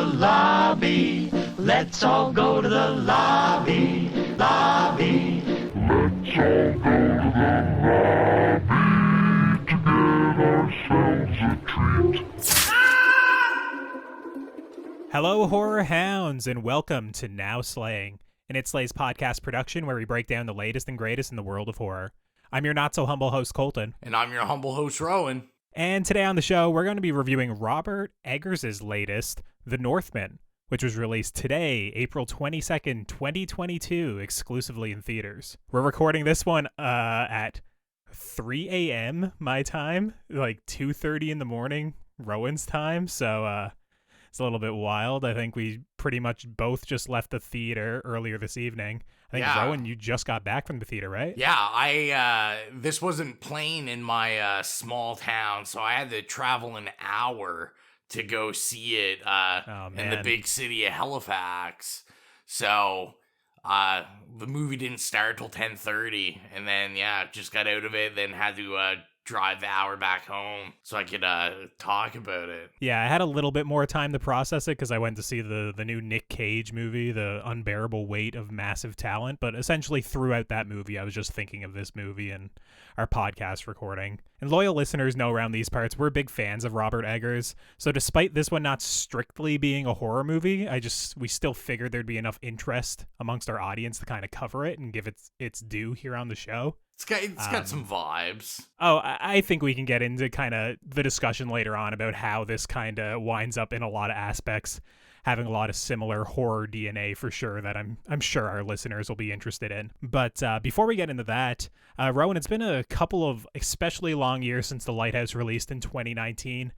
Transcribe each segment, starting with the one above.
lobby. Let's all go to the lobby, lobby. Let's all go to the lobby to get ourselves a treat. Hello, horror hounds, and welcome to Now Slaying, an It Slays podcast production where we break down the latest and greatest in the world of horror. I'm your not-so-humble host, Colton. And I'm your humble host, Rowan. And today on the show, we're going to be reviewing Robert Eggers' latest, The Northman, which was released today, April 22nd, 2022, exclusively in theaters. We're recording this one at 3 a.m. my time, like 2:30 in the morning, Rowan's time, so it's a little bit wild. I think we pretty much both just left the theater earlier this evening. I think, Rowan, you just got back from the theater, right? Yeah, this wasn't playing in my small town, so I had to travel an hour to go see it in the big city of Halifax. So the movie didn't start till 10:30, and then, just got out of it, then had to drive the hour back home so I could talk about it. Yeah, I had a little bit more time to process it because I went to see the new Nick Cage movie, The Unbearable Weight of Massive Talent, but essentially throughout that movie I was just thinking of this movie and our podcast recording. And loyal listeners know around these parts we're big fans of Robert Eggers, so despite this one not strictly being a horror movie, we still figured there'd be enough interest amongst our audience to kind of cover it and give it its due here on the show. It's got some vibes. Oh, I think we can get into kind of the discussion later on about how this kind of winds up in a lot of aspects, having a lot of similar horror DNA for sure that I'm sure our listeners will be interested in. But before we get into that, Rowan, it's been a couple of especially long years since The Lighthouse released in 2019.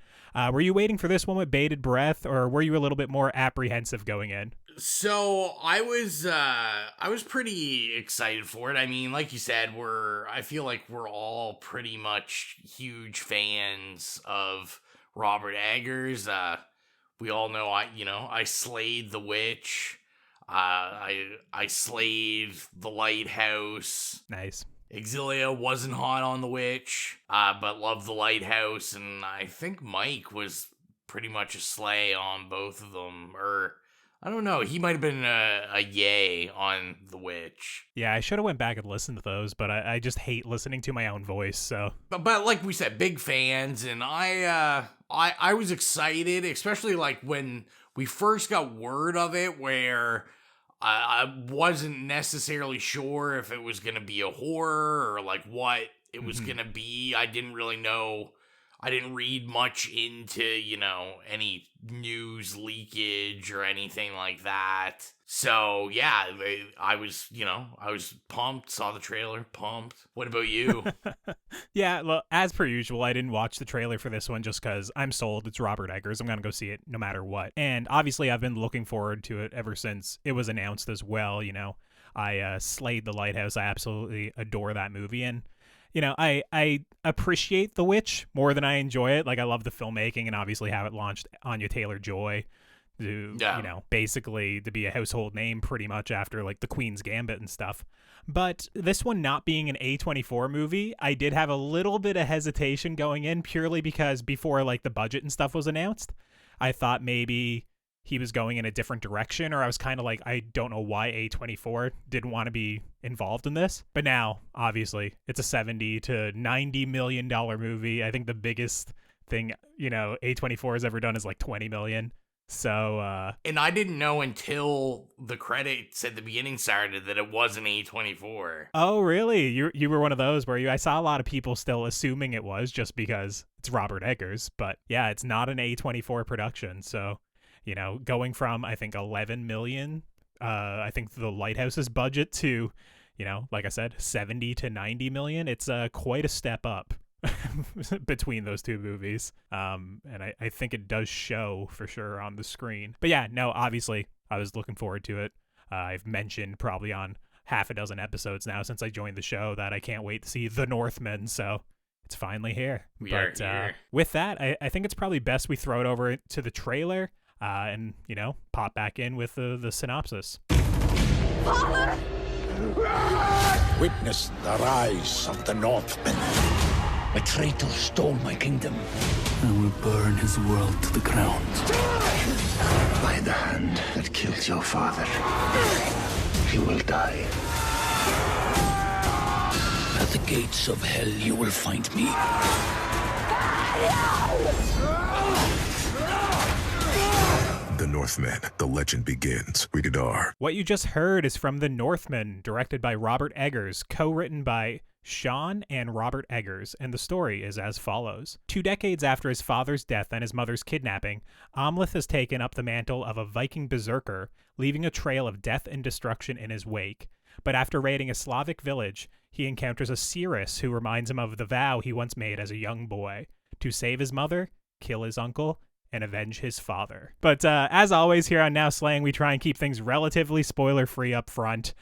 Were you waiting for this one with bated breath, or were you a little bit more apprehensive going in? So I was pretty excited for it. I mean, like you said, I feel like we're all pretty much huge fans of Robert Eggers. We all know I slayed The Witch. I slayed The Lighthouse. Nice. Exilia wasn't hot on The Witch, but loved The Lighthouse, and I think Mike was pretty much a slay on both of them, or I don't know. He might have been a yay on The Witch. Yeah, I should have went back and listened to those, but I just hate listening to my own voice. So, but like we said, big fans, and I was excited, especially like when we first got word of it, where I wasn't necessarily sure if it was gonna be a horror or like what it was gonna be. I didn't really know. I didn't read much into, any news leakage or anything like that. So, yeah, I was pumped, saw the trailer, pumped. What about you? Yeah, well, as per usual, I didn't watch the trailer for this one just because I'm sold. It's Robert Eggers. I'm going to go see it no matter what. And obviously, I've been looking forward to it ever since it was announced as well. I slayed The Lighthouse. I absolutely adore that movie. And I appreciate The Witch more than I enjoy it. Like, I love the filmmaking and obviously how it launched Anya Taylor Joy to, basically to be a household name pretty much after, like, The Queen's Gambit and stuff. But this one not being an A24 movie, I did have a little bit of hesitation going in purely because before, like, the budget and stuff was announced, I thought maybe he was going in a different direction, or I was kind of like, I don't know why A24 didn't want to be involved in this. But now, obviously, it's a $70 to $90 million movie. I think the biggest thing, A24 has ever done is like $20 million. So, and I didn't know until the credits at the beginning started that it wasn't A24. Oh, really? You were one of those where I saw a lot of people still assuming it was just because it's Robert Eggers. But yeah, it's not an A24 production. So, going from, I think, 11 million, I think The Lighthouse's budget to, like I said, 70 to 90 million. It's quite a step up between those two movies. And I think it does show for sure on the screen. But yeah, no, obviously, I was looking forward to it. I've mentioned probably on half a dozen episodes now since I joined the show that I can't wait to see The Northman. So it's finally here. We are here. With that, I think it's probably best we throw it over to the trailer. And, pop back in with the synopsis. Father! Witness the rise of the Northman. A traitor stole my kingdom. I will burn his world to the ground. By killed your father, you will die. At the gates of hell, you will find me. The Northman, the legend begins. Rated R. What you just heard is from The Northman, directed by Robert Eggers, co-written by Sean and Robert Eggers, and the story is as follows. 2 decades after his father's death and his mother's kidnapping, Amleth has taken up the mantle of a Viking berserker, leaving a trail of death and destruction in his wake. But after raiding a Slavic village, he encounters a seeress who reminds him of the vow he once made as a young boy, to save his mother, kill his uncle, and avenge his father. But as always here on Now Slaying, we try and keep things relatively spoiler-free up front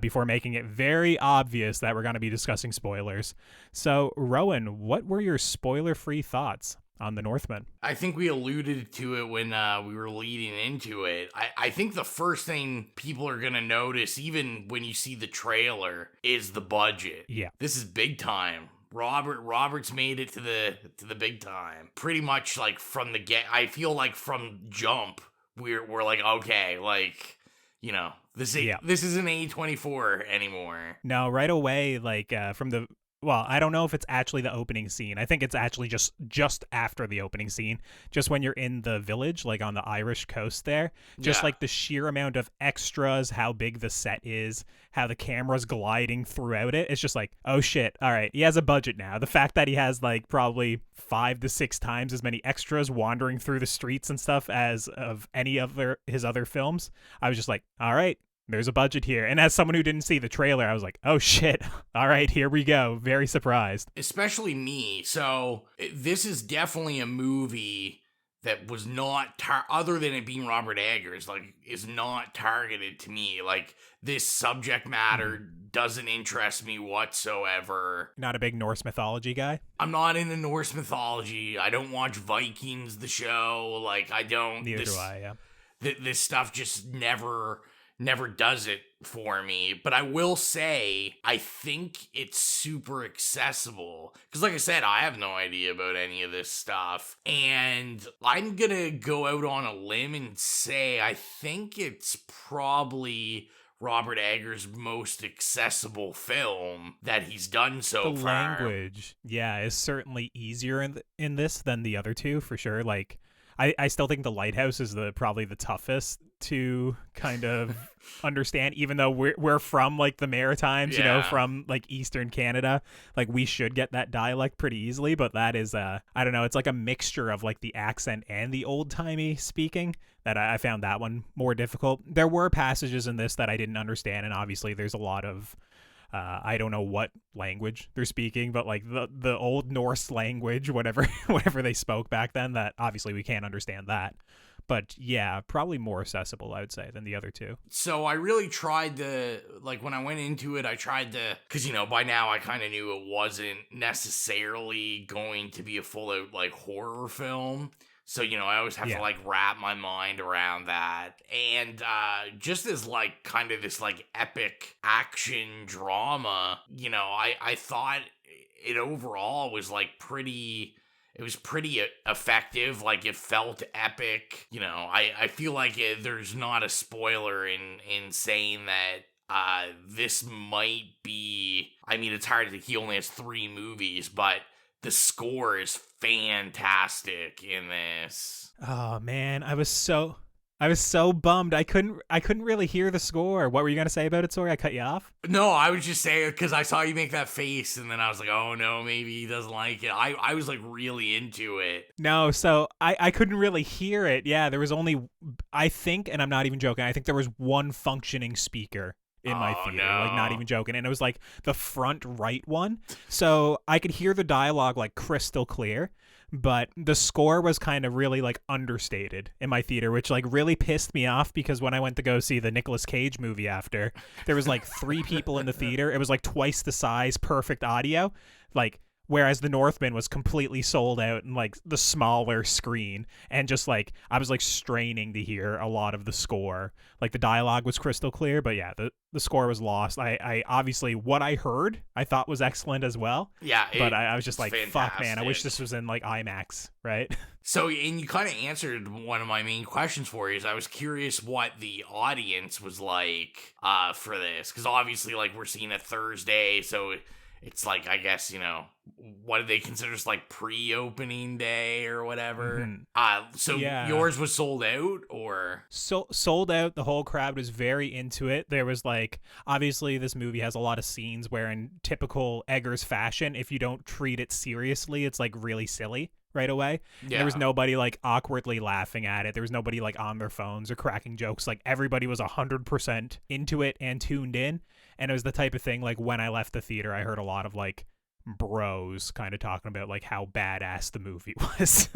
before making it very obvious that we're going to be discussing spoilers. So, Rowan, what were your spoiler-free thoughts on The Northman? I think we alluded to it when we were leading into it. I think the first thing people are going to notice, even when you see the trailer, is the budget. Yeah. This is big time. Robert's made it to the big time. Pretty much like from the I feel like from jump we're like, okay, like, you know, this isn't A24 anymore. No, right away, like from the I don't know if it's actually the opening scene. I think it's actually just after the opening scene, just when you're in the village, like on the Irish coast there. Just like the sheer amount of extras, how big the set is, how the camera's gliding throughout it. It's just like, oh shit, all right, he has a budget now. The fact that he has like probably 5 to 6 times as many extras wandering through the streets and stuff as of any of his other films, I was just like, all right, there's a budget here. And as someone who didn't see the trailer, I was like, oh shit, all right, here we go. Very surprised. Especially me. So this is definitely a movie that was not, other than it being Robert Eggers, like, is not targeted to me. Like, this subject matter doesn't interest me whatsoever. Not a big Norse mythology guy? I'm not into Norse mythology. I don't watch Vikings, the show. Like, I don't. Neither do I, yeah. This stuff just never does it for me. But I will say, I think it's super accessible. Because like I said, I have no idea about any of this stuff. And I'm going to go out on a limb and say I think it's probably Robert Eggers' most accessible film that he's done so far. The language, is certainly easier in this than the other two, for sure. Like, I still think The Lighthouse is probably the toughest to kind of understand, even though we're from like the Maritimes, you know, from like Eastern Canada. Like, we should get that dialect pretty easily, but that is I don't know, it's like a mixture of like the accent and the old-timey speaking that I found that one more difficult. There were passages in this that I didn't understand, and obviously there's a lot of I don't know what language they're speaking, but like the old Norse language, whatever they spoke back then, that obviously we can't understand that. But yeah, probably more accessible, I would say, than the other two. So I really tried to, like, when I went into it, I tried to, because, you know, by now I kind of knew it wasn't necessarily going to be a full-out, like, horror film. So, you know, I always have to, like, wrap my mind around that. And just as, like, kind of this, like, epic action drama, you know, I thought it overall was, like, pretty effective. Like, it felt epic. You know, I feel like there's not a spoiler in saying that this might be, I mean, it's hard to, he only has 3 movies, but the score is fantastic in this. Oh man, I was so bummed. I couldn't really hear the score. What were you gonna say about it? Sorry, I cut you off. No, I was just saying because I saw you make that face, and then I was like, oh no, maybe he doesn't like it. I was like really into it. No, so I couldn't really hear it. Yeah, there was only, I think, and I'm not even joking, I think there was one functioning speaker in my theater, like, not even joking, and it was like the front right one, so I could hear the dialogue like crystal clear, but the score was kind of really like understated in my theater, which like really pissed me off, because when I went to go see the Nicolas Cage movie after, there was like 3 people in the theater. It was like twice the size, perfect audio. Like, Whereas the Northman was completely sold out in like the smaller screen, and just like I was like straining to hear a lot of the score. Like the dialogue was crystal clear, but yeah, the score was lost. I obviously what I heard I thought was excellent as well. Yeah, but I was just like, fantastic. fuck, man, I wish this was in like IMAX, right? So, and you kind of answered one of my main questions for you. Is I was curious what the audience was like for this, because obviously, like, we're seeing it Thursday, so it's like, I guess, you know, what do they consider just like pre-opening day or whatever? So yeah. Yours was sold out, or sold out. The whole crowd was very into it. There was like, obviously this movie has a lot of scenes where in typical Eggers fashion, if you don't treat it seriously, it's like really silly right away. Yeah. There was nobody like awkwardly laughing at it. There was nobody like on their phones or cracking jokes. Like everybody was 100% into it and tuned in. And it was the type of thing, like when I left the theater, I heard a lot of like bros kind of talking about like how badass the movie was.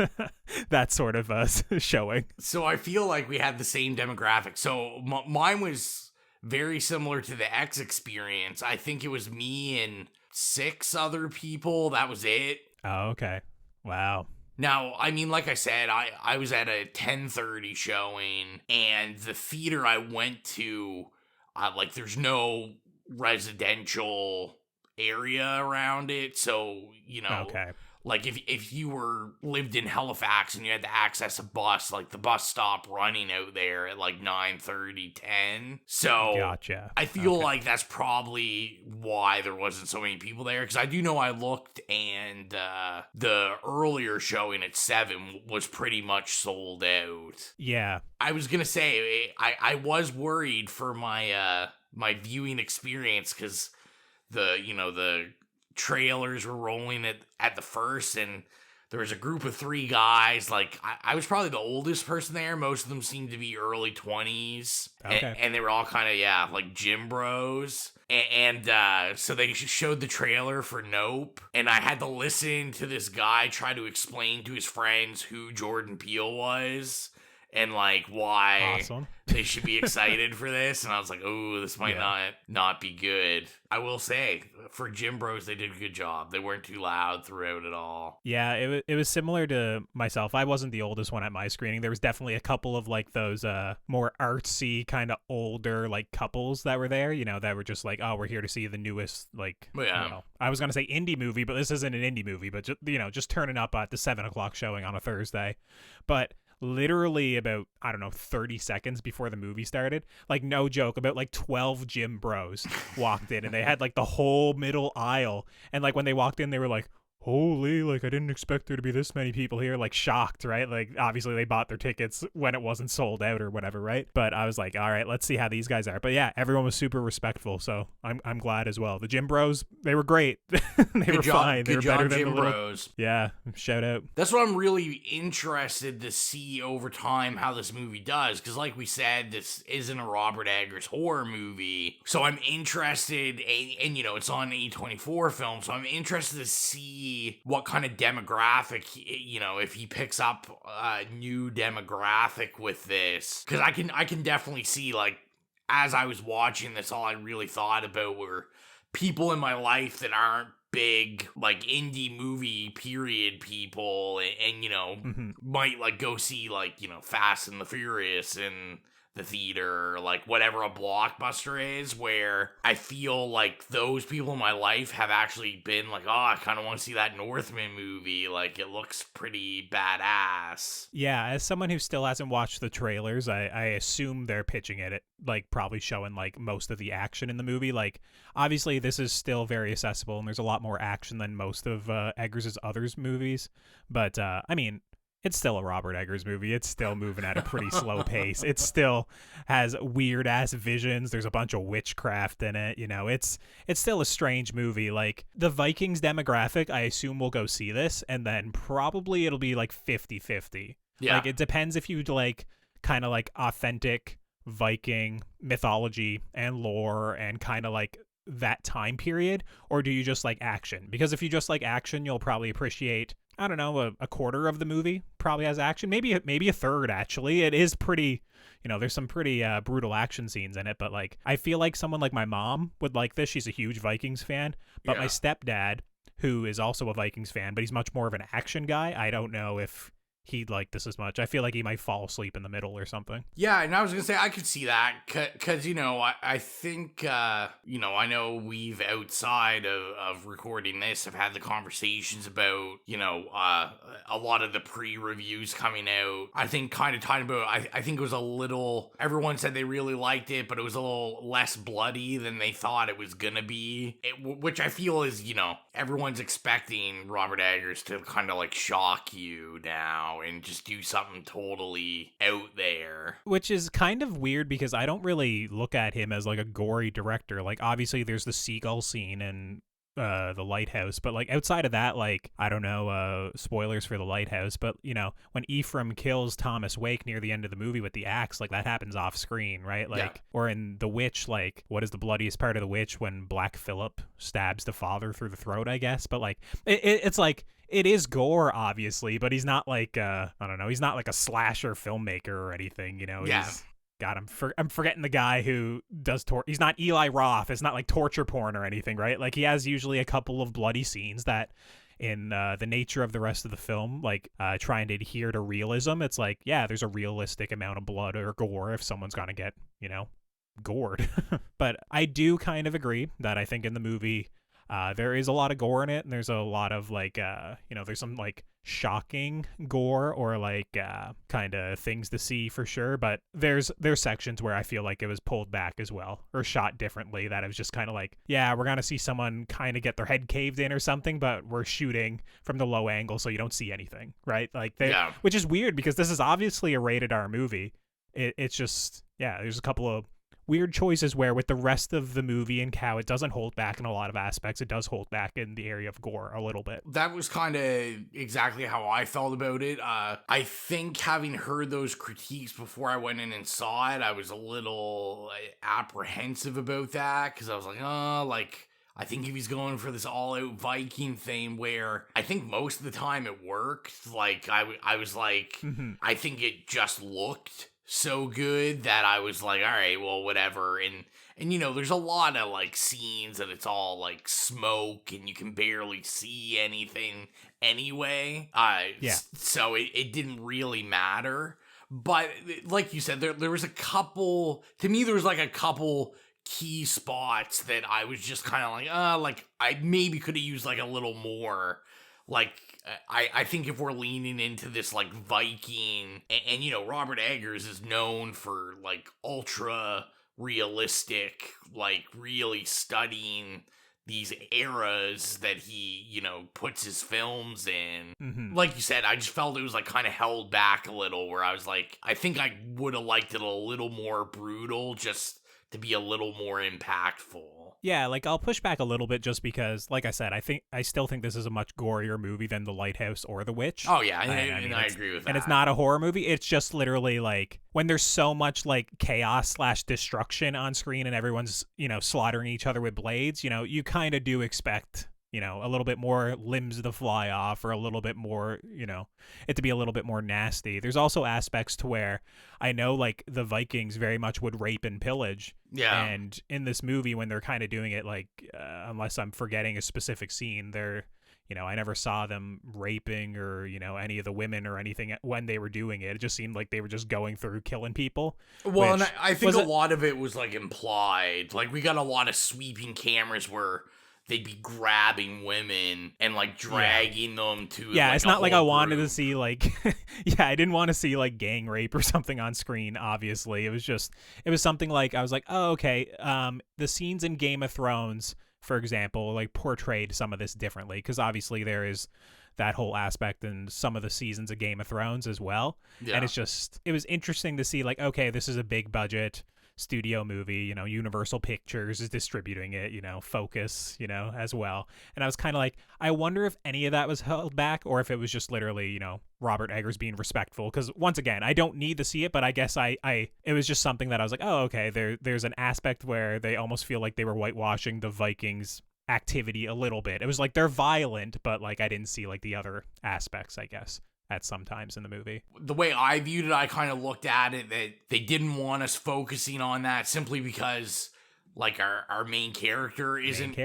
That sort of showing. So I feel like we had the same demographic. So mine was very similar to the X experience. I think it was me and 6 other people. That was it. Oh, okay. Wow. Now, I mean, like I said, I was at a 10:30 showing, and the theater I went to, like, there's no residential area around it, so, you know, okay. Like, if you lived in Halifax and you had to access a bus, like, the bus stopped running out there at, like, 9:30, 10. So, gotcha. I feel like that's probably why there wasn't so many people there, because I do know I looked, and the earlier showing at 7 was pretty much sold out. Yeah. I was gonna say, I was worried for my my viewing experience, because the trailers were rolling at the first, and there was a group of 3 guys. Like, I was probably the oldest person there. Most of them seemed to be early 20s. Okay. And they were all kind of, like gym bros. And so they showed the trailer for Nope, and I had to listen to this guy try to explain to his friends who Jordan Peele was, and like why awesome. They should be excited for this. And I was like, oh, this might not be good. I will say, for Gym Bros, they did a good job. They weren't too loud throughout it all. Yeah, it was similar to myself. I wasn't the oldest one at my screening. There was definitely a couple of like those more artsy kind of older like couples that were there, that were just like, oh, we're here to see the newest, like, I was going to say indie movie, but this isn't an indie movie, but just turning up at the 7:00 showing on a Thursday. But literally about, I don't know, 30 seconds before the movie started, like no joke, about like 12 gym bros walked in, and they had like the whole middle aisle, and like when they walked in they were like, holy, like I didn't expect there to be this many people here, like shocked, right? Like obviously they bought their tickets when it wasn't sold out or whatever, right? But I was like, all right, let's see how these guys are. But yeah, everyone was super respectful, so I'm glad as well. The Gym Bros, they were great. They were fine. They were better than the little Bros. Yeah, shout out. That's what I'm really interested to see over time, how this movie does, because like we said, this isn't a Robert Eggers horror movie, so I'm interested, and it's on A24 film, so I'm interested to see what kind of demographic, if he picks up a new demographic with this, because I can definitely see, like, as I was watching this, all I really thought about were people in my life that aren't big, like, indie movie period people, and might, like, go see, like, Fast and the Furious and the theater, or like whatever a blockbuster is, where I feel like those people in my life have actually been like, oh, I kind of want to see that Northman movie, like it looks pretty badass. Yeah, as someone who still hasn't watched the trailers, I assume they're pitching it like probably showing like most of the action in the movie. Like obviously this is still very accessible and there's a lot more action than most of Eggers' others movies, but I mean, it's still a Robert Eggers movie. It's still moving at a pretty slow pace. It still has weird-ass visions. There's a bunch of witchcraft in it. It's still a strange movie. Like, the Vikings demographic, I assume will go see this, and then probably it'll be, like, 50-50. Yeah. Like, it depends if you'd, like, kind of, like, authentic Viking mythology and lore and kind of, like, that time period, or do you just like action? Because if you just like action, you'll probably appreciate, I don't know, a quarter of the movie probably has action, maybe a third. Actually, it is pretty, there's some pretty brutal action scenes in it, but like I feel like someone like my mom would like this. She's a huge Vikings fan, but my stepdad, who is also a Vikings fan, but he's much more of an action guy. I don't know if he'd like this as much. I feel like he might fall asleep in the middle or something. Yeah, and I was going to say, I could see that, because, I think, I know we've, outside of recording this, have had the conversations about, a lot of the pre-reviews coming out. I think kind of talking about, I think it was a little, everyone said they really liked it, but it was a little less bloody than they thought it was going to be, which I feel is, everyone's expecting Robert Eggers to kind of like shock you now and just do something totally out there. Which is kind of weird because I don't really look at him as like a gory director. Like, obviously there's the seagull scene and the lighthouse, but like outside of that, like, I don't know, spoilers for the lighthouse, but when Ephraim kills Thomas Wake near the end of the movie with the axe, like that happens off screen, right? Like, yeah. Or in The Witch, like, what is the bloodiest part of The Witch? When Black Phillip stabs the father through the throat, I guess. But like it's like, it is gore, obviously, but he's not like I don't know, he's not like a slasher filmmaker or anything, Yeah. God, I'm forgetting the guy who does he's not Eli Roth. It's not like torture porn or anything, right? Like, he has usually a couple of bloody scenes that, in the nature of the rest of the film, like trying to adhere to realism, it's like, yeah, there's a realistic amount of blood or gore if someone's gonna get, gored. But I do kind of agree that I think in the movie, there is a lot of gore in it, and there's a lot of like, there's some like shocking gore or like kind of things to see for sure. But there's sections where I feel like it was pulled back as well, or shot differently, that it was just kind of like, yeah, we're gonna see someone kind of get their head caved in or something, but we're shooting from the low angle so you don't see anything, right? Like, which is weird because this is obviously a rated R movie. It's just, yeah, there's a couple of weird choices where with the rest of the movie and how it doesn't hold back in a lot of aspects, it does hold back in the area of gore a little bit. That was kind of exactly how I felt about it. I think having heard those critiques before I went in and saw it, I was a little apprehensive about that, because I was like, I think if he's going for this all-out Viking thing, where I think most of the time it worked, like, I was like, I think it just looked so good that I was like, all right, well, whatever. And there's a lot of like scenes that it's all like smoke and you can barely see anything anyway. So it didn't really matter. But like you said, there was a couple, to me, there was like a couple key spots that I was just kind of like I maybe could have used like a little more. Like, I think if we're leaning into this, like, Viking, and Robert Eggers is known for, like, ultra realistic, like, really studying these eras that he, puts his films in. Mm-hmm. Like you said, I just felt it was, like, kind of held back a little, where I was like, I think I would have liked it a little more brutal, just to be a little more impactful. Yeah, like, I'll push back a little bit just because, like I said, I still think this is a much gorier movie than The Lighthouse or The Witch. Oh, yeah, and I agree with that. And it's not a horror movie. It's just literally, like, when there's so much, like, chaos/destruction on screen and everyone's, slaughtering each other with blades, you kind of do expect, a little bit more limbs to fly off, or a little bit more, it to be a little bit more nasty. There's also aspects to where I know, like, the Vikings very much would rape and pillage. Yeah. And in this movie, when they're kind of doing it, like, unless I'm forgetting a specific scene, they're, I never saw them raping or, any of the women or anything when they were doing it. It just seemed like they were just going through killing people. Well, and I think a lot of it was, like, implied. Like, we got a lot of sweeping cameras where they'd be grabbing women and like dragging them to like, it's not like I wanted to see like I didn't want to see like gang rape or something on screen. Obviously, it was something like I was like, oh, okay, the scenes in Game of Thrones, for example, like portrayed some of this differently, because obviously there is that whole aspect in some of the seasons of Game of Thrones as well. And it was interesting to see, like, okay, this is a big budget studio movie, Universal Pictures is distributing it, Focus, as well. And I was kind of like, I wonder if any of that was held back, or if it was just literally, Robert Eggers being respectful. Because once again, I don't need to see it, but I guess it was just something that I was like, oh, okay, there's an aspect where they almost feel like they were whitewashing the Vikings activity a little bit. It was like they're violent, but like I didn't see like the other aspects, I guess, at some times in the movie. The way I viewed it, I kind of looked at it that they didn't want us focusing on that simply because like our main character isn't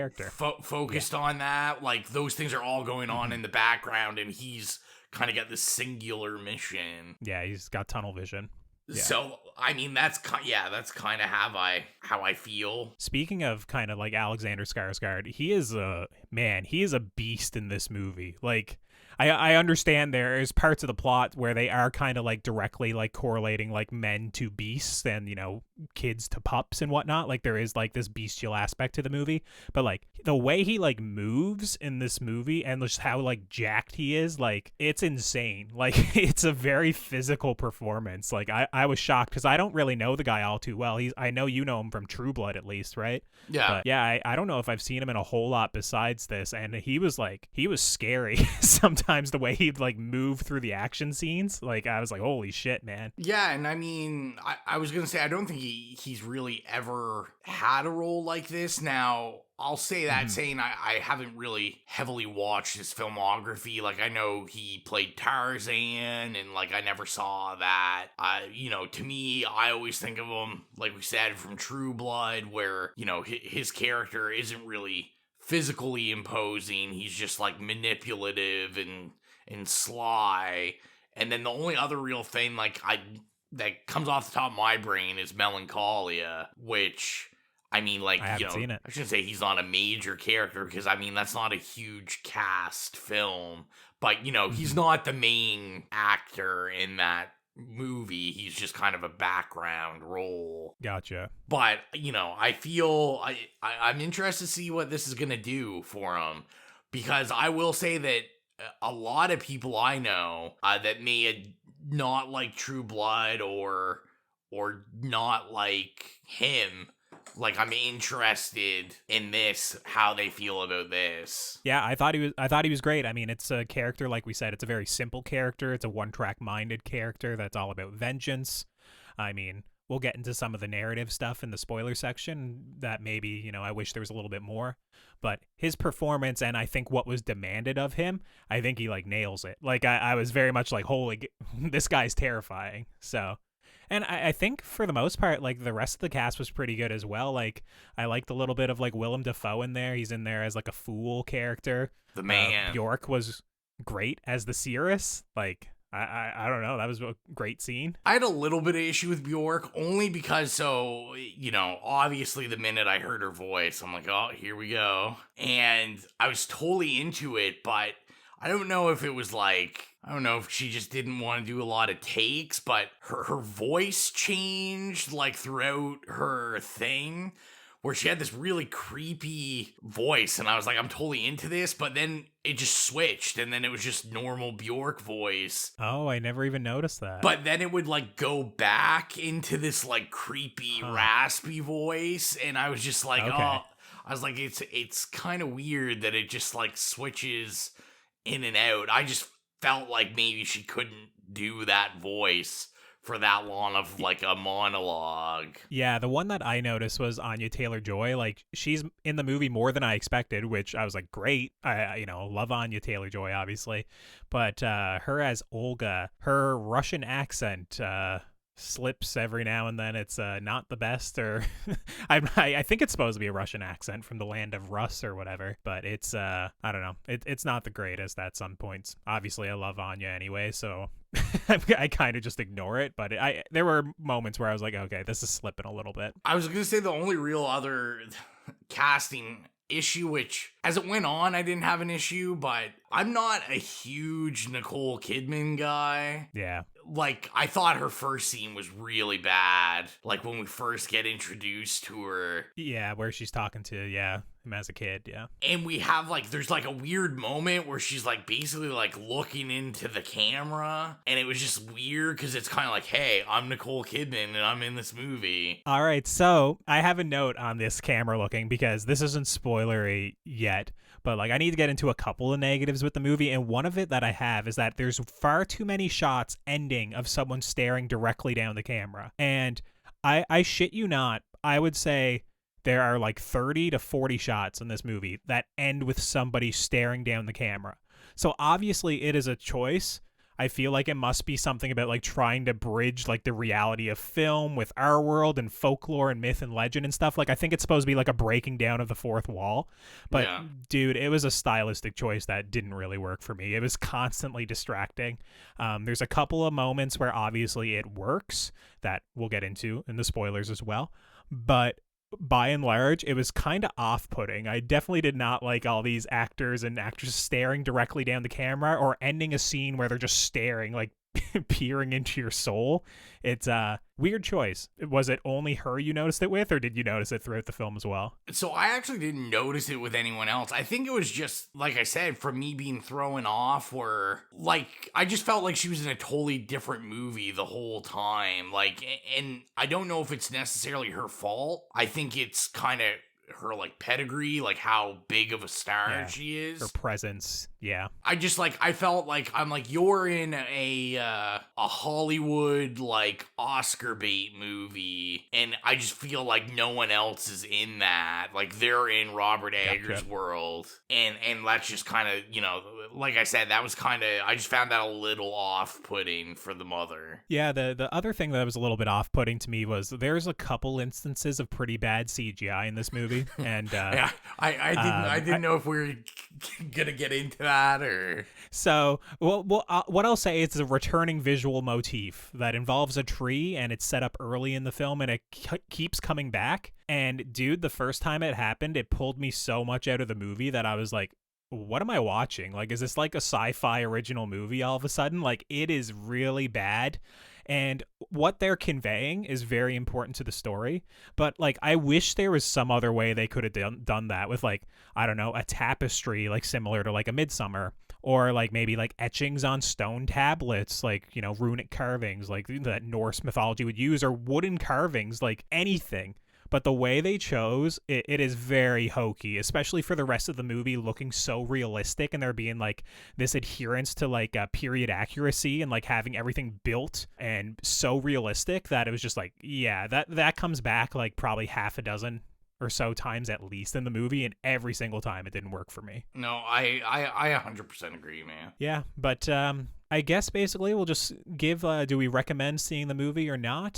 focused on that. Like those things are all going on in the background, and he's kind of got this singular mission. Yeah, he's got tunnel vision. Yeah. So, I mean, that's kind of how I feel. Speaking of kind of like Alexander Skarsgård, he is a beast in this movie. Like, I understand there is parts of the plot where they are kind of like directly like correlating like men to beasts and, you know, kids to pups and whatnot. Like there is like this bestial aspect to the movie, but like the way he like moves in this movie and just how like jacked he is, like it's insane. Like it's a very physical performance. Like I was shocked because I don't really know the guy all too well. I know you know him from True Blood at least, right? Yeah. But yeah, I don't know if I've seen him in a whole lot besides this, and he was scary sometimes. The way he'd like move through the action scenes, like I was like, holy shit, man. Yeah, and I mean, I was gonna say I don't think he's really ever had a role like this. Now I'll say that saying I haven't really heavily watched his filmography. Like I know he played Tarzan, and like I never saw that. You know, to me, I always think of him, like we said, from True Blood, where, you know, his character isn't really physically imposing. He's just like manipulative and sly. And then the only other real thing that comes off the top of my brain is Melancholia, which I mean, like, I haven't seen it. I shouldn't say he's not a major character because I mean that's not a huge cast film, but you know, he's not the main actor in that movie. He's just kind of a background role. Gotcha. But you know, I feel I'm interested to see what this is gonna do for him, because I will say that a lot of people I know that may not like True Blood or not like him, like I'm interested in this, how they feel about this. Yeah, I thought he was great. I mean, it's a character, like we said, it's a very simple character. It's a one-track minded character that's all about vengeance. I mean, we'll get into some of the narrative stuff in the spoiler section that maybe, you know, I wish there was a little bit more. But his performance, and I think what was demanded of him, I think he like nails it. Like I was very much like, holy, this guy's terrifying. So. And I think for the most part, like the rest of the cast was pretty good as well. Like I liked a little bit of like Willem Dafoe in there. He's in there as like a fool character. The man. Bjork was great as the Cirrus. Like I don't know. That was a great scene. I had a little bit of issue with Bjork only because, so, you know, obviously the minute I heard her voice, I'm like, oh, here we go. And I was totally into it, but I don't know if it was like, I don't know if she just didn't want to do a lot of takes, but her voice changed like throughout her thing, where she had this really creepy voice, and I was like, I'm totally into this, but then it just switched, and then it was just normal Bjork voice. Oh, I never even noticed that. But then it would like go back into this like creepy, raspy voice, and I was just like, I was like, it's kind of weird that it just like switches in and out. I just felt like maybe she couldn't do that voice for that long of like a monologue. Yeah, the one that I noticed was Anya Taylor Joy. Like she's in the movie more than I expected, which I was like, great. I love Anya Taylor Joy, obviously, but her as Olga, her Russian accent slips every now and then. It's not the best, or I think it's supposed to be a Russian accent from the land of Rus or whatever, but it's I don't know, it's not the greatest at some points. Obviously I love Anya anyway, so I kind of just ignore it, but there were moments where I was like, okay, this is slipping a little bit. I was gonna say the only real other casting issue, which as it went on I didn't have an issue, but I'm not a huge Nicole Kidman guy. Yeah. Like, I thought her first scene was really bad. Like, when we first get introduced to her. Yeah, where she's talking to, him as a kid, yeah. And we have, like, there's, like, a weird moment where she's, like, basically, like, looking into the camera. And it was just weird because it's kind of like, hey, I'm Nicole Kidman and I'm in this movie. All right, so I have a note on this camera looking because this isn't spoilery yet. But like I need to get into a couple of negatives with the movie, and one of it that I have is that there's far too many shots ending of someone staring directly down the camera. And I shit you not, I would say there are like 30 to 40 shots in this movie that end with somebody staring down the camera. So obviously it is a choice. I feel like it must be something about like trying to bridge like the reality of film with our world and folklore and myth and legend and stuff. Like I think it's supposed to be like a breaking down of the fourth wall. But dude, it was a stylistic choice that didn't really work for me. It was constantly distracting. There's a couple of moments where obviously it works that we'll get into in the spoilers as well. But by and large, it was kind of off-putting. I definitely did not like all these actors and actresses staring directly down the camera or ending a scene where they're just staring, like peering into your soul. It's a weird choice. Was it only her you noticed it with, or did you notice it throughout the film as well? So I actually didn't notice it with anyone else. I think it was just, like I said, from me being thrown off, where, like, I just felt like she was in a totally different movie the whole time. Like, and I don't know if it's necessarily her fault. I think it's kind of her, like, pedigree, like, how big of a star she is. Her presence, yeah. I just, like, I felt like, I'm like, you're in a Hollywood, like, Oscar bait movie, and I just feel like no one else is in that. Like, they're in Robert Eggers' world, and that's just kind of, you know, like I said, that was kind of, I just found that a little off-putting for the mother. Yeah, the other thing that was a little bit off-putting to me was there's a couple instances of pretty bad CGI in this movie. And yeah, I didn't know if we were gonna get into that or so. Well, what I'll say is a returning visual motif that involves a tree, and it's set up early in the film, and it keeps coming back. And dude, the first time it happened, it pulled me so much out of the movie that I was like, what am I watching? Like, is this like a sci-fi original movie all of a sudden? Like, it is really bad. And what they're conveying is very important to the story. But, like, I wish there was some other way they could have done that with, like, I don't know, a tapestry, like, similar to, like, a Midsummer. Or, like, maybe, like, etchings on stone tablets, like, you know, runic carvings, like, that Norse mythology would use, or wooden carvings, like, anything. But the way they chose, it is very hokey, especially for the rest of the movie looking so realistic, and there being like this adherence to like period accuracy and like having everything built and so realistic that it was just like, yeah, that comes back like probably half a dozen or so times at least in the movie, and every single time it didn't work for me. No, I 100% agree, man. Yeah, but I guess basically we'll just give, do we recommend seeing the movie or not?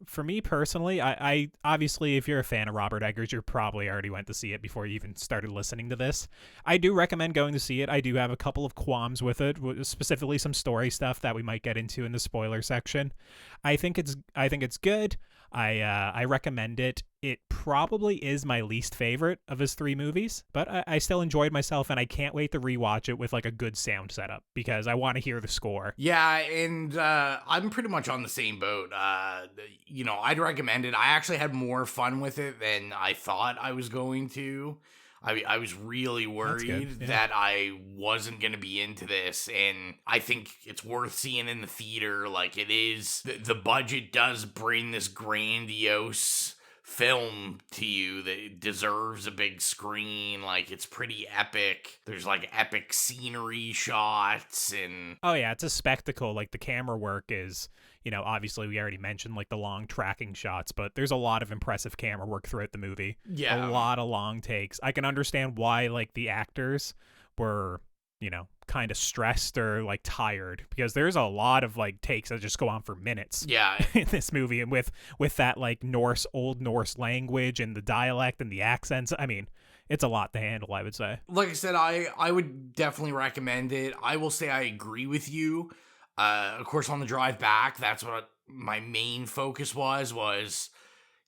For me personally, I obviously, if you're a fan of Robert Eggers, you probably already went to see it before you even started listening to this. I do recommend going to see it. I do have a couple of qualms with it, specifically some story stuff that we might get into in the spoiler section. I think it's good. I recommend it. It probably is my least favorite of his three movies, but I still enjoyed myself, and I can't wait to rewatch it with like a good sound setup because I want to hear the score. Yeah, and I'm pretty much on the same boat. You know, I'd recommend it. I actually had more fun with it than I thought I was going to. I was really worried that I wasn't going to be into this, and I think it's worth seeing in the theater. Like, it is, the budget does bring this grandiose film to you that deserves a big screen. Like, it's pretty epic. There's like epic scenery shots, and oh yeah, it's a spectacle. Like, the camera work is, you know, obviously we already mentioned like the long tracking shots, but there's a lot of impressive camera work throughout the movie. Yeah, a lot of long takes. I can understand why like the actors were, you know, kind of stressed or like tired, because there's a lot of like takes that just go on for minutes. Yeah, in this movie, and with that like old Norse language and the dialect and the accents. I mean, it's a lot to handle, I would say. Like I said, I would definitely recommend it. I will say I agree with you. Of course, on the drive back, that's what my main focus was,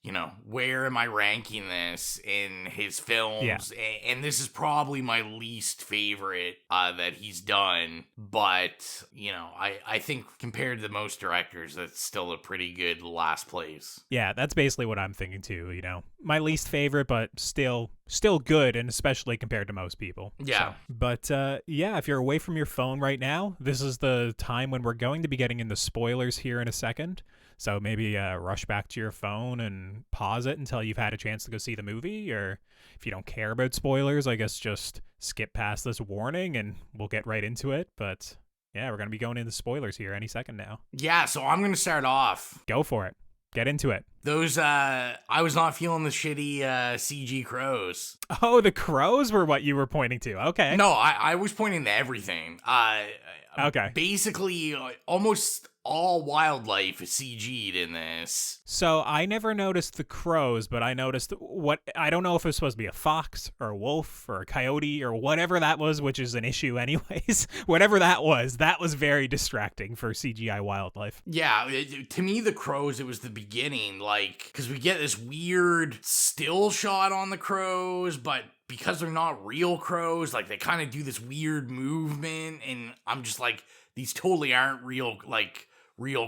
you know, where am I ranking this in his films? Yeah. And this is probably my least favorite that he's done. But, you know, I think compared to most directors, that's still a pretty good last place. Yeah, that's basically what I'm thinking too, you know. My least favorite, but still good, and especially compared to most people. Yeah. So, but yeah, if you're away from your phone right now, this is the time when we're going to be getting into spoilers here in a second. So maybe rush back to your phone and pause it until you've had a chance to go see the movie. Or if you don't care about spoilers, I guess just skip past this warning and we'll get right into it. But yeah, we're going to be going into spoilers here any second now. Yeah, so I'm going to start off. Go for it. Get into it. Those, I was not feeling the shitty CG crows. Oh, the crows were what you were pointing to. Okay. No, I was pointing to everything. Okay. Basically, almost all wildlife is CG'd in this. So I never noticed the crows, but I noticed I don't know if it was supposed to be a fox or a wolf or a coyote or whatever that was, which is an issue anyways. Whatever that was very distracting for CGI wildlife. Yeah, to me, the crows, it was the beginning, like, because we get this weird still shot on the crows, but because they're not real crows, like, they kind of do this weird movement, and I'm just like, these totally aren't real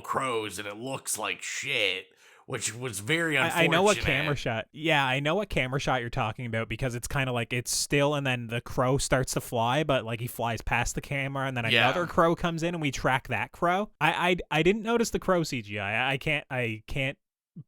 crows, and it looks like shit, which was very unfortunate. I know what camera shot. Yeah, I know what camera shot you're talking about, because it's kind of like it's still and then the crow starts to fly, but like he flies past the camera and then another crow comes in and we track that crow. I didn't notice the crow CGI. I can't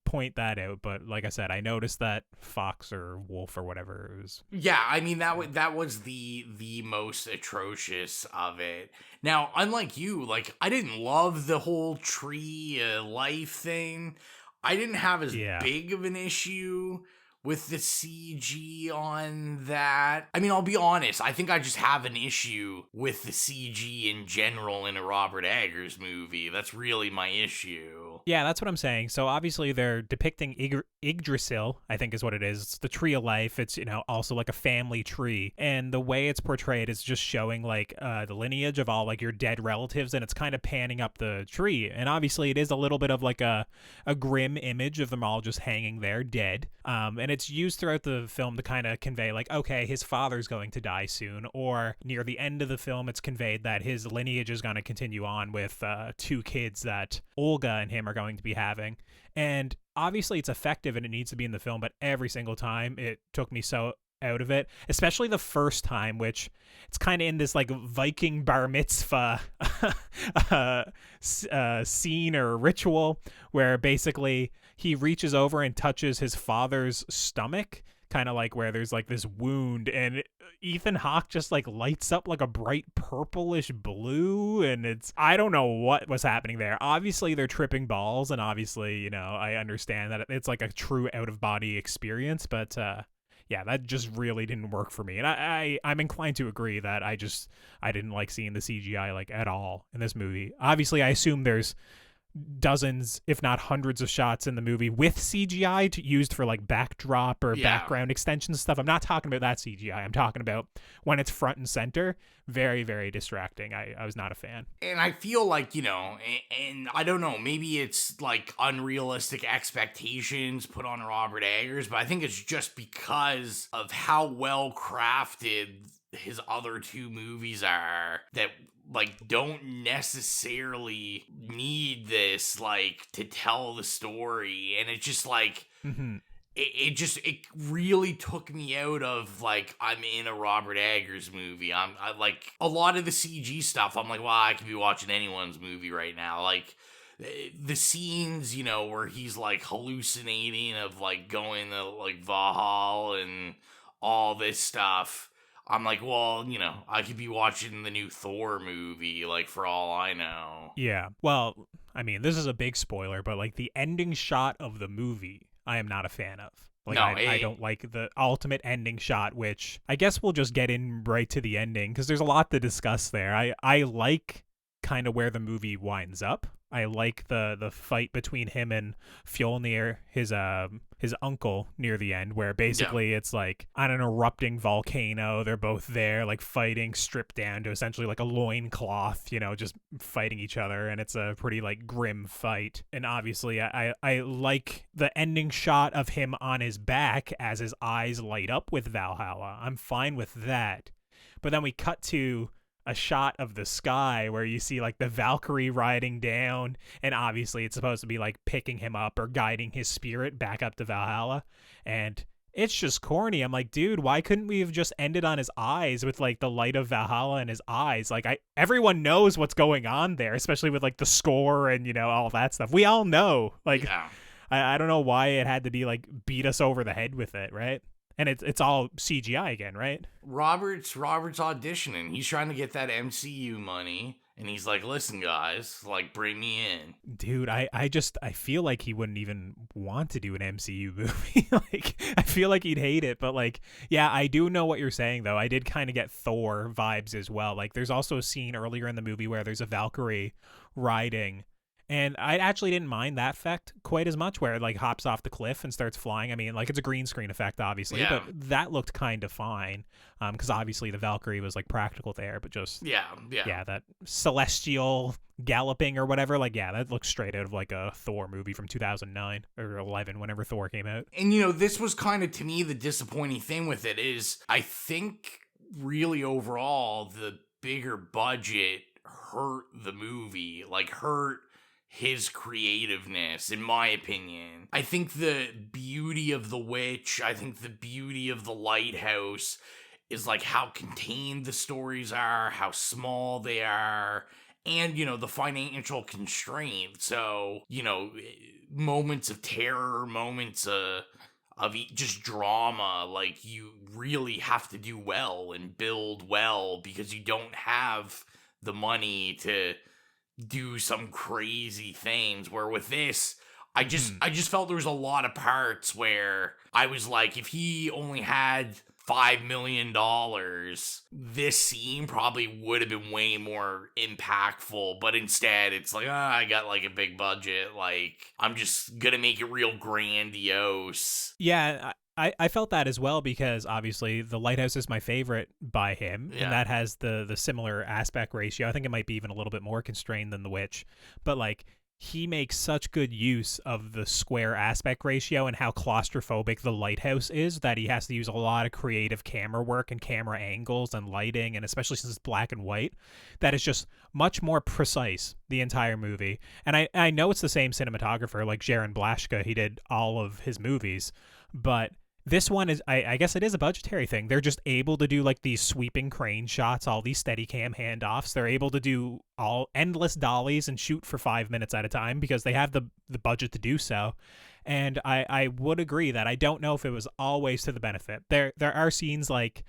point that out, but like I said, I noticed that fox or wolf or whatever it was. Yeah, I mean that was the most atrocious of it. Now, unlike you, like, I didn't love the whole tree life thing. I didn't have as big of an issue with the CG on that. I mean, I'll be honest, I think I just have an issue with the CG in general in a Robert Eggers movie. That's really my issue. Yeah, that's what I'm saying. So obviously they're depicting Yggdrasil, I think is what it is. It's the tree of life. It's, also like a family tree. And the way it's portrayed is just showing like the lineage of all like your dead relatives, and it's kind of panning up the tree. And obviously it is a little bit of like a grim image of them all just hanging there dead. And it's used throughout the film to kind of convey like, okay, his father's going to die soon. Or near the end of the film, it's conveyed that his lineage is going to continue on with 2 kids that Olga and him are going to be having. And obviously it's effective and it needs to be in the film, but every single time it took me so out of it, especially the first time, which it's kind of in this like Viking bar mitzvah scene or ritual where basically he reaches over and touches his father's stomach, kind of like where there's like this wound, and Ethan Hawke just like lights up like a bright purplish blue, and I don't know what was happening there. Obviously they're tripping balls, and obviously, I understand that it's like a true out-of-body experience, but yeah, that just really didn't work for me. And I'm inclined to agree that I didn't like seeing the CGI like at all in this movie. Obviously, I assume there's dozens, if not hundreds of shots in the movie with CGI used for like backdrop or background extension stuff. I'm not talking about that CGI. I'm talking about when it's front and center. Very, very distracting. I was not a fan. And I feel like, and I don't know, maybe it's like unrealistic expectations put on Robert Eggers, but I think it's just because of how well crafted his other 2 movies are that like don't necessarily need this like to tell the story, and it just like it really took me out of like I'm in a Robert Eggers movie. I like a lot of the CG stuff. I'm like, well, I could be watching anyone's movie right now. Like the scenes, where he's like hallucinating of like going to like Valhalla and all this stuff. I'm like, well, I could be watching the new Thor movie, like, for all I know. Yeah. Well, I mean, this is a big spoiler, but, like, the ending shot of the movie, I am not a fan of. Like, no, I don't like the ultimate ending shot, which I guess we'll just get in right to the ending, because there's a lot to discuss there. I like kind of where the movie winds up. I like the fight between him and Fjolnir, his uncle, near the end, where basically it's like on an erupting volcano. They're both there, like fighting, stripped down to essentially like a loincloth, just fighting each other, and it's a pretty like grim fight. And obviously I like the ending shot of him on his back as his eyes light up with Valhalla. I'm fine with that. But then we cut to a shot of the sky where you see like the Valkyrie riding down, and obviously it's supposed to be like picking him up or guiding his spirit back up to Valhalla, and it's just corny. I'm like, dude, why couldn't we have just ended on his eyes with like the light of Valhalla in his eyes? Like everyone knows what's going on there, especially with like the score and all that stuff. We all know. Like I don't know why it had to be like beat us over the head with it, right? And it's all CGI again, right? Robert's auditioning. He's trying to get that MCU money. And he's like, listen, guys, like, bring me in. Dude, I feel like he wouldn't even want to do an MCU movie. Like, I feel like he'd hate it, but like, yeah, I do know what you're saying though. I did kind of get Thor vibes as well. Like, there's also a scene earlier in the movie where there's a Valkyrie riding, and I actually didn't mind that effect quite as much, where it like hops off the cliff and starts flying. I mean, like, it's a green screen effect, obviously, Yeah. but that looked kind of fine. Because obviously the Valkyrie was like practical there, but just Yeah. that celestial galloping or whatever, like, yeah, that looks straight out of like a Thor movie from 2009 or 11, whenever Thor came out. And, this was kind of, to me, the disappointing thing with it is, I think, really overall, the bigger budget hurt the movie, like, hurt his creativeness, in my opinion. I think the beauty of The Witch, I think the beauty of The Lighthouse is like how contained the stories are, how small they are, and, the financial constraint. So, moments of terror, moments of just drama, like, you really have to do well and build well because you don't have the money to do some crazy things. Where with this, I just felt there was a lot of parts where I was like, if he only had $5 million, this scene probably would have been way more impactful. But instead, it's like, I got like a big budget, like, I'm just gonna make it real grandiose. Yeah, I felt that as well, because obviously The Lighthouse is my favorite by him, Yeah. and that has the similar aspect ratio. I think it might be even a little bit more constrained than The Witch, but like, he makes such good use of the square aspect ratio and how claustrophobic The Lighthouse is, that he has to use a lot of creative camera work and camera angles and lighting, and especially since it's black and white, that is just much more precise the entire movie. And I know it's the same cinematographer, like Jaron Blashka, he did all of his movies, but this one is, I guess it is a budgetary thing. They're just able to do like these sweeping crane shots, all these Steadicam handoffs. They're able to do all endless dollies and shoot for 5 minutes at a time because they have the budget to do so. And I would agree that I don't know if it was always to the benefit. There are scenes like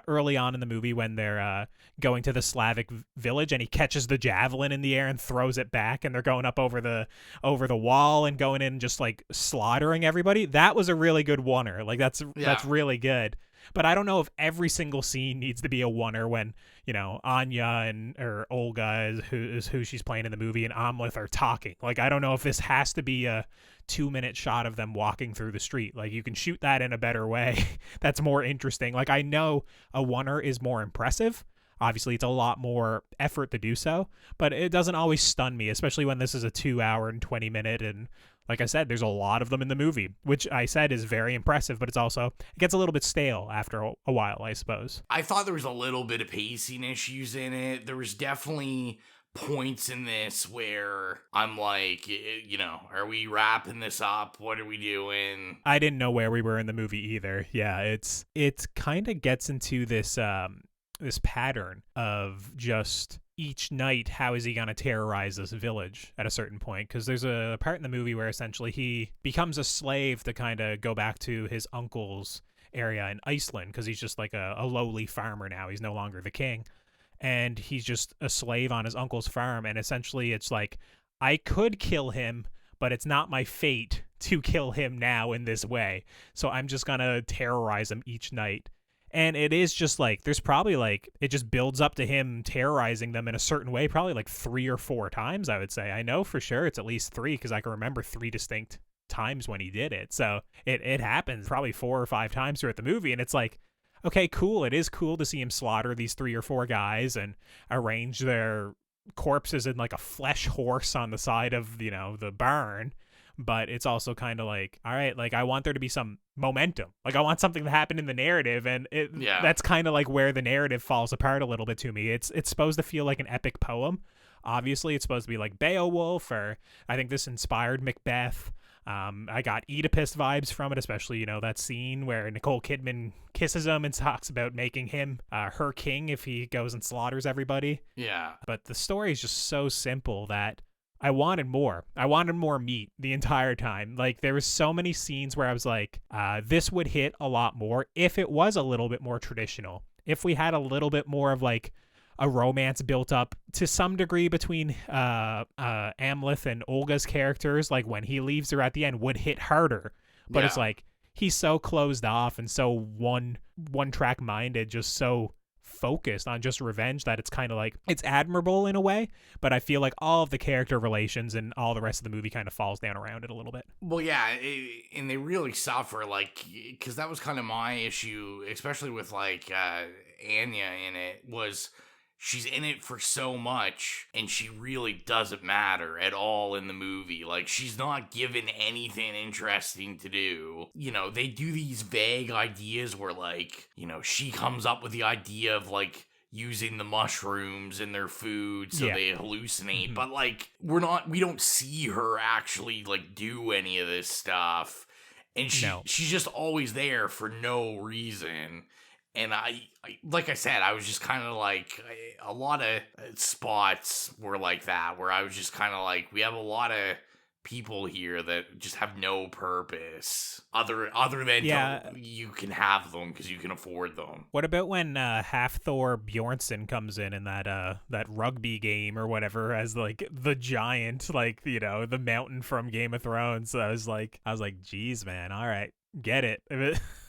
early on in the movie when they're going to the Slavic village and he catches the javelin in the air and throws it back, and they're going up over the wall and going in and just like slaughtering everybody. That was a really good oneer. Like, that's really good. But I don't know if every single scene needs to be a oneer when, Anya or Olga is who she's playing in the movie, and Amleth are talking. Like, I don't know if this has to be a 2-minute shot of them walking through the street. Like, you can shoot that in a better way. That's more interesting. Like, I know a oneer is more impressive. Obviously, it's a lot more effort to do so, but it doesn't always stun me, especially when this is a 2 hour and 20 minute. And like I said, there's a lot of them in the movie, which I said is very impressive, but it gets a little bit stale after a while, I suppose. I thought there was a little bit of pacing issues in it. There was definitely points in this where I'm like, are we wrapping this up? What are we doing? I didn't know where we were in the movie either. Yeah, it kind of gets into this pattern of just each night, how is he going to terrorize this village at a certain point? Because there's a part in the movie where essentially he becomes a slave to kind of go back to his uncle's area in Iceland, because he's just like a lowly farmer now. He's no longer the king. And he's just a slave on his uncle's farm. And essentially it's like, I could kill him, but it's not my fate to kill him now in this way. So I'm just going to terrorize him each night. And it is just like, there's probably like, it just builds up to him terrorizing them in a certain way, probably like 3 or 4 times, I would say. I know for sure it's at least 3, because I can remember 3 distinct times when he did it. So it happens probably 4 or 5 times throughout the movie. And it's like, okay, cool. It is cool to see him slaughter these 3 or 4 guys and arrange their corpses in like a flesh horse on the side of, the barn. But it's also kind of like, all right, like, I want there to be some momentum. Like, I want something to happen in the narrative, and that's kind of like where the narrative falls apart a little bit to me. It's supposed to feel like an epic poem. Obviously, it's supposed to be like Beowulf, or I think this inspired Macbeth. I got Oedipus vibes from it, especially, that scene where Nicole Kidman kisses him and talks about making him her king if he goes and slaughters everybody. Yeah. But the story is just so simple that I wanted more. I wanted more meat the entire time. Like, there was so many scenes where I was like, this would hit a lot more if it was a little bit more traditional. If we had a little bit more of like, a romance built up to some degree between Amleth and Olga's characters, like when he leaves her at the end, would hit harder. But it's like he's so closed off and so one track minded, just so focused on just revenge, that it's kind of like, it's admirable in a way, but I feel like all of the character relations and all the rest of the movie kind of falls down around it a little bit. Well, yeah, and they really suffer, like, because that was kind of my issue, especially with, like, Anya in it, was she's in it for so much, and she really doesn't matter at all in the movie. Like, she's not given anything interesting to do. You know, they do these vague ideas where, like, you know, she comes up with the idea of, like, using the mushrooms in their food so they hallucinate. But, like, we don't see her actually, like, do any of this stuff. And she's just always there for no reason. And I like I said, I was just kind of like, a lot of spots were like that, where I was just kind of like, we have a lot of people here that just have no purpose other than you can have them because you can afford them. What about when Half-Thor Bjornsson comes in that rugby game or whatever as like the giant, like, you know, the mountain from Game of Thrones? I was like, geez, man, all right, get it.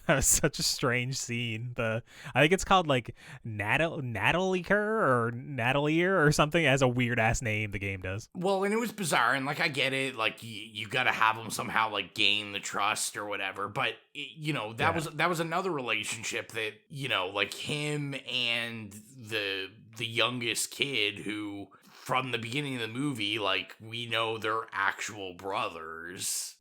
That was such a strange scene. I think it's called like Nataliker or Natalier or something. It has a weird ass name, the game does. Well, and it was bizarre, and like I get it, like you got to have them somehow like gain the trust or whatever. But you know, that was another relationship that, you know, like him and the youngest kid, who from the beginning of the movie, like, we know they're actual brothers.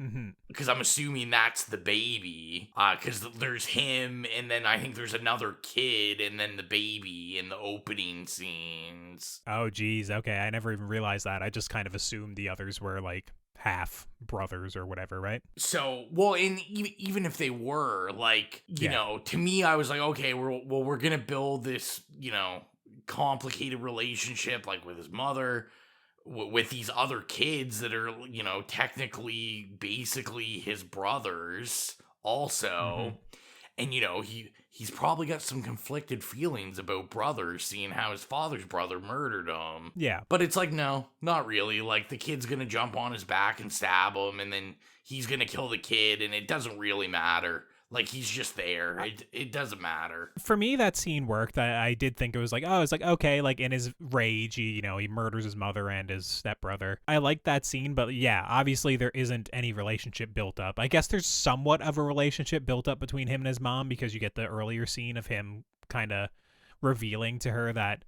Because I'm assuming that's the baby. Because there's him, and then I think there's another kid, and then the baby in the opening scenes. Oh, geez. Okay, I never even realized that. I just kind of assumed the others were, like, half brothers or whatever, right? So, well, and even if they were, like, you know, to me, I was like, okay, we're gonna build this, you know, complicated relationship, like with his mother, with these other kids that are, you know, technically basically his brothers also. And, you know, he's probably got some conflicted feelings about brothers, seeing how his father's brother murdered him. Yeah. But it's like, no, not really. Like, the kid's gonna jump on his back and stab him, and then he's gonna kill the kid, and it doesn't really matter. Like, he's just there. It doesn't matter. For me, that scene worked. I did think it was like, oh, it's like, okay, like in his rage, he murders his mother and his stepbrother. I like that scene, but yeah, obviously there isn't any relationship built up. I guess there's somewhat of a relationship built up between him and his mom, because you get the earlier scene of him kind of revealing to her that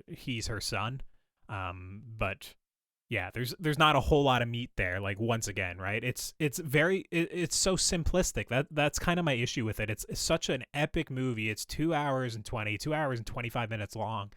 he's her son. But yeah, there's not a whole lot of meat there. Like, once again, right? It's so simplistic. That's kind of my issue with it. It's such an epic movie. It's 2 hours and 25 minutes long,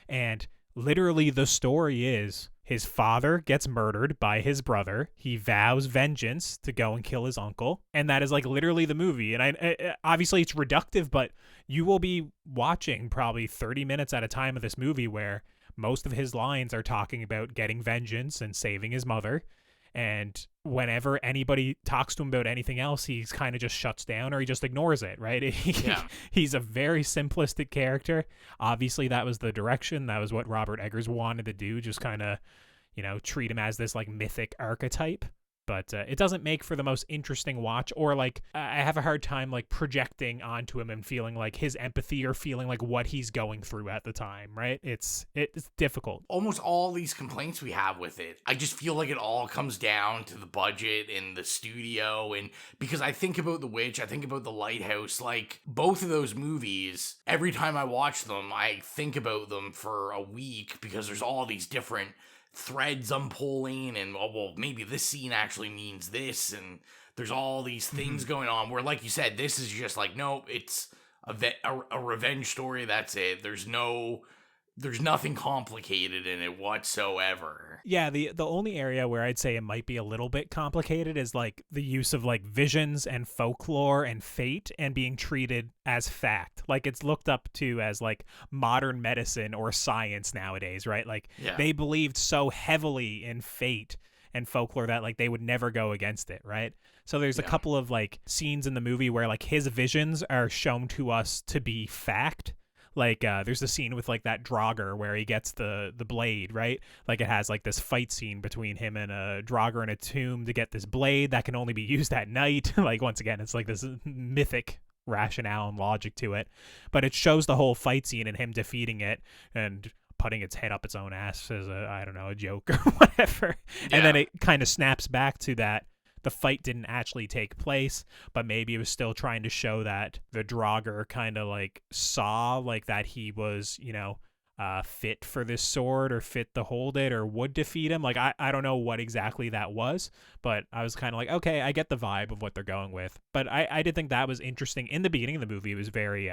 and literally the story is his father gets murdered by his brother. He vows vengeance to go and kill his uncle, and that is like literally the movie. And I obviously it's reductive, but you will be watching probably 30 minutes at a time of this movie where most of his lines are talking about getting vengeance and saving his mother. And whenever anybody talks to him about anything else, he's kind of just shuts down, or he just ignores it, right? He's a very simplistic character. Obviously, that was the direction. That was what Robert Eggers wanted to do, just kind of, you know, treat him as this like mythic archetype. But it doesn't make for the most interesting watch, or like I have a hard time like projecting onto him and feeling like his empathy, or feeling like what he's going through at the time, right? It's difficult. Almost all these complaints we have with it, I just feel like it all comes down to the budget and the studio. And because I think about The Witch, I think about The Lighthouse, like both of those movies, every time I watch them, I think about them for a week, because there's all these different threads I'm pulling, and well, maybe this scene actually means this, and there's all these things going on, where, like you said, this is just like, no, it's a revenge story, that's it. There's nothing complicated in it whatsoever. Yeah, the only area where I'd say it might be a little bit complicated is like the use of like visions and folklore and fate, and being treated as fact. Like, it's looked up to as like modern medicine or science nowadays, right? Like, they believed so heavily in fate and folklore that like they would never go against it, right? So there's a couple of like scenes in the movie where like his visions are shown to us to be fact. Like, there's a scene with like that Draugr where he gets the blade, right? Like, it has like this fight scene between him and a Draugr in a tomb to get this blade that can only be used at night. Like, once again, it's like this mythic rationale and logic to it, but it shows the whole fight scene and him defeating it and putting its head up its own ass as a joke or whatever. Yeah. And then it kind of snaps back to that the fight didn't actually take place, but maybe it was still trying to show that the Draugr kind of like saw like that he was, fit for this sword or fit to hold it or would defeat him. Like, I don't know what exactly that was, but I was kind of like, okay, I get the vibe of what they're going with. But I did think that was interesting. In the beginning of the movie, it was very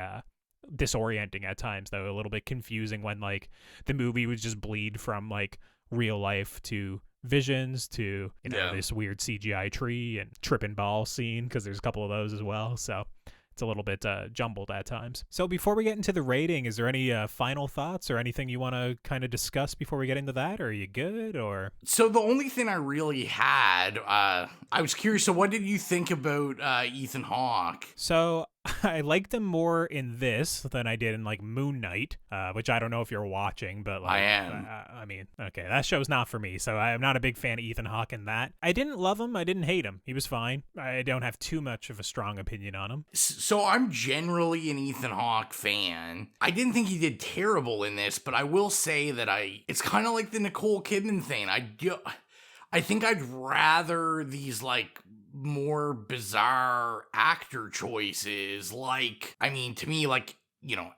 disorienting at times, though, a little bit confusing when like the movie would just bleed from like real life to visions to this weird CGI tree and tripping ball scene, because there's a couple of those as well. So it's a little bit jumbled at times. So before we get into the rating, is there any final thoughts or anything you want to kind of discuss before we get into that? Or are you good? Or so the only thing I really had, I was curious. So what did you think about Ethan Hawke? So I liked him more in this than I did in like Moon Knight, which I don't know if you're watching, but like, I am. I mean, okay, that show's not for me, so I'm not a big fan of Ethan Hawke in that. I didn't love him. I didn't hate him. He was fine. I don't have too much of a strong opinion on him. So I'm generally an Ethan Hawke fan. I didn't think he did terrible in this, but I will say that it's kind of like the Nicole Kidman thing. I think I'd rather these like more bizarre actor choices. Like, I mean, to me, like,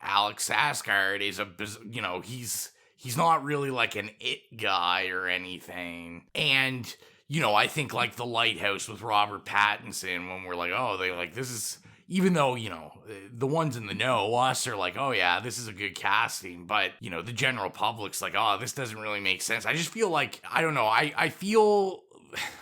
Alex Skarsgård is he's not really like an it guy or anything. And, I think like The Lighthouse with Robert Pattinson, when we're like, oh, they like, this is, even though, the ones in the know, us are like, oh yeah, this is a good casting, but, the general public's like, oh, this doesn't really make sense. I just feel like, I don't know, I feel,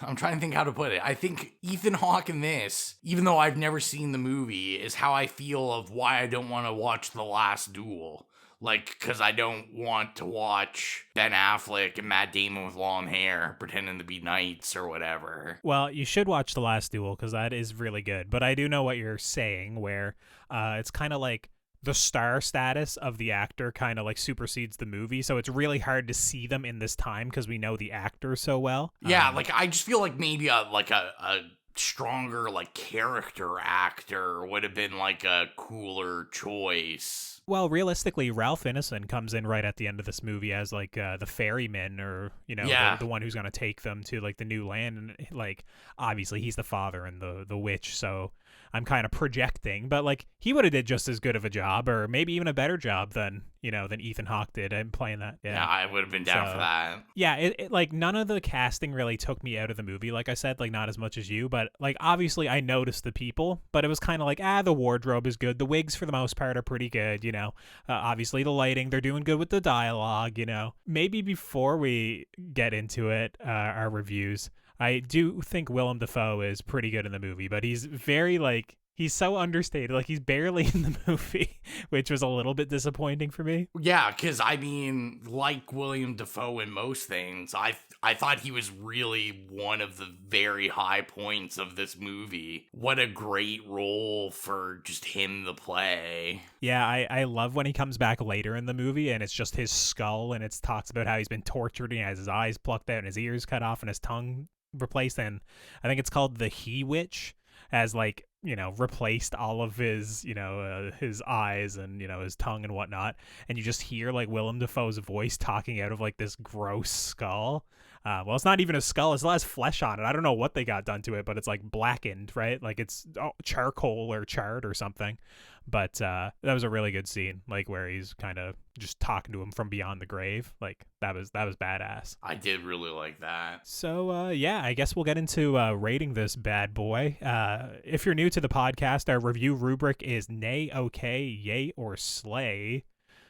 I'm trying to think how to put it. I think Ethan Hawke in this, even though I've never seen the movie, is how I feel of why I don't want to watch The Last Duel. Like, because I don't want to watch Ben Affleck and Matt Damon with long hair pretending to be knights or whatever. Well, you should watch The Last Duel, because that is really good. But I do know what you're saying, where it's kind of like the star status of the actor kind of like supersedes the movie, so it's really hard to see them in this time because we know the actor so well. Yeah, like I just feel like maybe a stronger like character actor would have been like a cooler choice. Well, realistically, Ralph Ineson comes in right at the end of this movie as like the ferryman, or the one who's gonna take them to like the new land, and like obviously he's the father and the witch, so I'm kind of projecting, but like he would have did just as good of a job, or maybe even a better job than Ethan Hawke did. I'm playing that. Yeah, I would have been down for that. Yeah, it like none of the casting really took me out of the movie. Like I said, like not as much as you, but like obviously I noticed the people, but it was kind of like the wardrobe is good, the wigs for the most part are pretty good. Obviously the lighting, they're doing good with the dialogue. Maybe before we get into it, our reviews, I do think Willem Dafoe is pretty good in the movie, but he's very like, he's so understated. Like he's barely in the movie, which was a little bit disappointing for me. Yeah, because I mean, like Willem Dafoe in most things, I thought he was really one of the very high points of this movie. What a great role for just him to play. Yeah, I love when he comes back later in the movie and it's just his skull, and it talks about how he's been tortured and he has his eyes plucked out and his ears cut off and his tongue replaced, and I think it's called the He Witch has like replaced all of his his eyes and his tongue and whatnot, and you just hear like Willem Dafoe's voice talking out of like this gross skull. Well, it's not even a skull, it still has flesh on it. I don't know what they got done to it, but it's like blackened, right? Like it's charcoal or charred or something. But that was a really good scene, like where he's kind of just talking to him from beyond the grave. Like that was badass. I did really like that. So yeah, I guess we'll get into rating this bad boy. If you're new to the podcast, our review rubric is nay, okay, yay, or slay.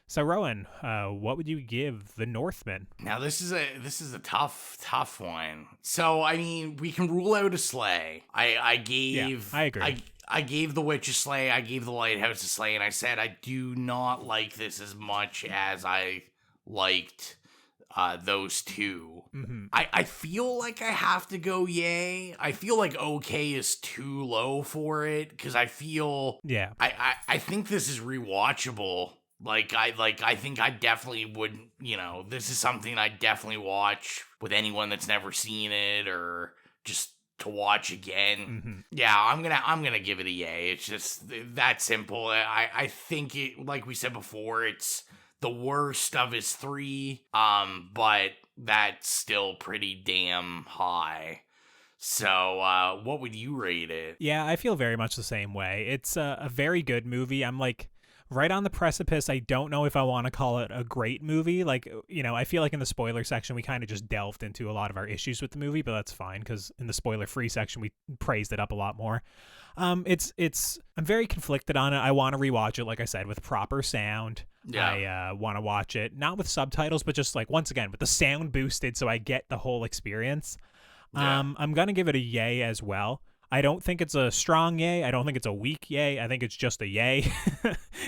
So Rowan, what would you give The Northman? Now this is a tough one. So I mean, we can rule out a slay. I agree. I gave The Witch a slay, I gave The Lighthouse a slay, and I said I do not like this as much as I liked those two. Mm-hmm. I feel like I have to go yay. I feel like okay is too low for it, because I feel I think this is rewatchable I think I definitely would, this is something I'd definitely watch with anyone that's never seen it or just to watch again. Mm-hmm. Yeah, I'm gonna give it a yay. It's just that simple. I think it, like we said before, it's the worst of his 3, but that's still pretty damn high. So, what would you rate it? Yeah, I feel very much the same way. It's a very good movie. I'm like right on the precipice. I don't know if I want to call it a great movie. Like, I feel like in the spoiler section, we kind of just delved into a lot of our issues with the movie, but that's fine because in the spoiler-free section, we praised it up a lot more. I'm very conflicted on it. I want to rewatch it, like I said, with proper sound. Yeah. I want to watch it, not with subtitles, but just like, once again, with the sound boosted so I get the whole experience. Yeah. I'm going to give it a yay as well. I don't think it's a strong yay. I don't think it's a weak yay. I think it's just a yay.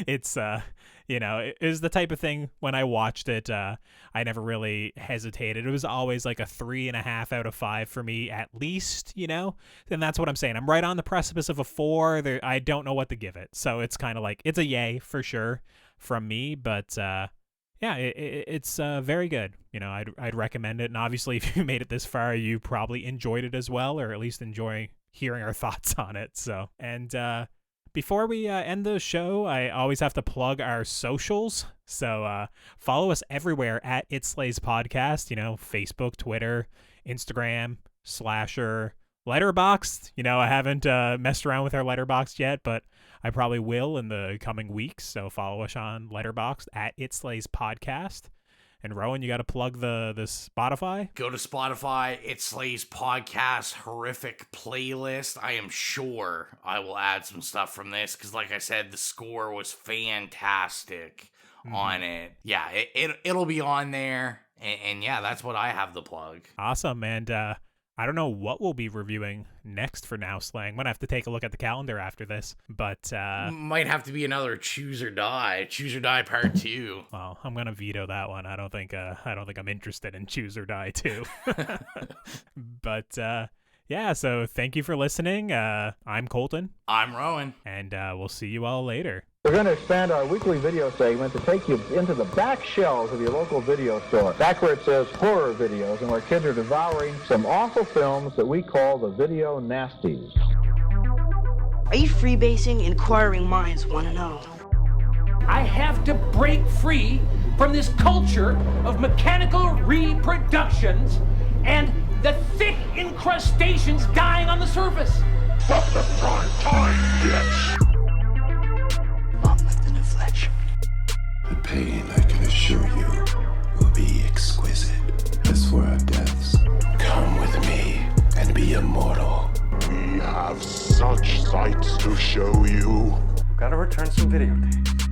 It's, it is the type of thing when I watched it, I never really hesitated. It was always like a 3.5 out of 5 for me, at least, and that's what I'm saying. I'm right on the precipice of a 4. I don't know what to give it. So it's kind of like, it's a yay for sure from me, but, yeah, it's very good. I'd recommend it. And obviously, if you made it this far, you probably enjoyed it as well, or at least enjoy hearing our thoughts on it. So, and before we end the show, I always have to plug our socials. So follow us everywhere at It Slays Podcast. Facebook, Twitter, Instagram, Slasher, Letterboxd. I haven't messed around with our Letterboxd yet, but I probably will in the coming weeks. So follow us on Letterboxd at It Slays Podcast. And Rowan, you got to plug the Spotify. Go to Spotify, It Slays Podcast Horrific Playlist. I am sure I will add some stuff from this because, like I said, the score was fantastic on it. Yeah, it'll be on there. And yeah, that's what I have to plug. Awesome. And I don't know what we'll be reviewing next for Now Slang. Might have to take a look at the calendar after this, but might have to be another Choose or Die Part 2. Well, I'm gonna veto that one. I don't think I'm interested in Choose or Die 2. But yeah, so thank you for listening. I'm Colton. I'm Rowan. And we'll see you all later. We're going to expand our weekly video segment to take you into the back shelves of your local video store, back where it says horror videos, and where kids are devouring some awful films that we call the video nasties. Are you freebasing? Inquiring minds want to know. I have to break free from this culture of mechanical reproductions and the thick incrustations dying on the surface. But the prime time, bitch! The pain, I can assure you, will be exquisite. As for our deaths, come with me and be immortal. We have such sights to show you. We've got to return some videotapes.